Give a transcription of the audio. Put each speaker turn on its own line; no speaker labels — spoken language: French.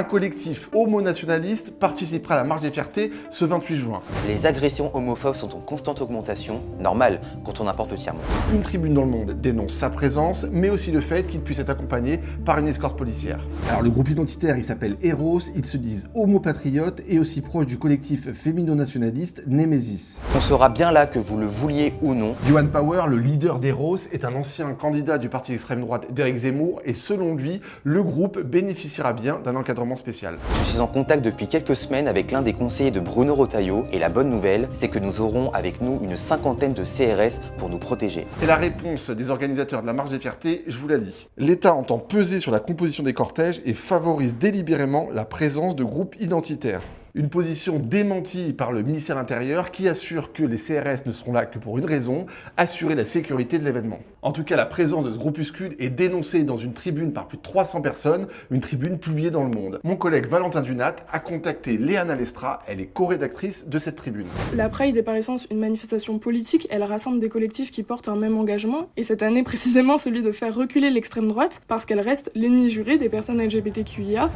Un collectif homo-nationaliste participera à la marche des fiertés ce 28 juin.
Les agressions homophobes sont en constante augmentation, normal quand on importe le tiers-monde.
Une tribune dans le monde dénonce sa présence, mais aussi le fait qu'il puisse être accompagné par une escorte policière. Alors le groupe identitaire, il s'appelle Eros, ils se disent homo-patriotes et aussi proches du collectif fémino-nationaliste Nemesis.
On sera bien là que vous le vouliez ou non.
Johan Power, le leader d'Eros, est un ancien candidat du parti d'extrême droite d'Éric Zemmour et selon lui, le groupe bénéficiera bien d'un encadrement spécial.
Je suis en contact depuis quelques semaines avec l'un des conseillers de Bruno Retailleau et la bonne nouvelle, c'est que nous aurons avec nous une cinquantaine de CRS pour nous protéger.
Et la réponse des organisateurs de la marche des fiertés, je vous la lis. L'État entend peser sur la composition des cortèges et favorise délibérément la présence de groupes identitaires. Une position démentie par le ministère de l'Intérieur qui assure que les CRS ne seront là que pour une raison, assurer la sécurité de l'événement. En tout cas, la présence de ce groupuscule est dénoncée dans une tribune par plus de 300 personnes, une tribune publiée dans Le Monde. Mon collègue Valentin Dunat a contacté Léana Lestra, elle est co-rédactrice de cette tribune.
La Pride est par essence une manifestation politique, elle rassemble des collectifs qui portent un même engagement, et cette année précisément celui de faire reculer l'extrême droite, parce qu'elle reste l'ennemi juré des personnes LGBTQIA.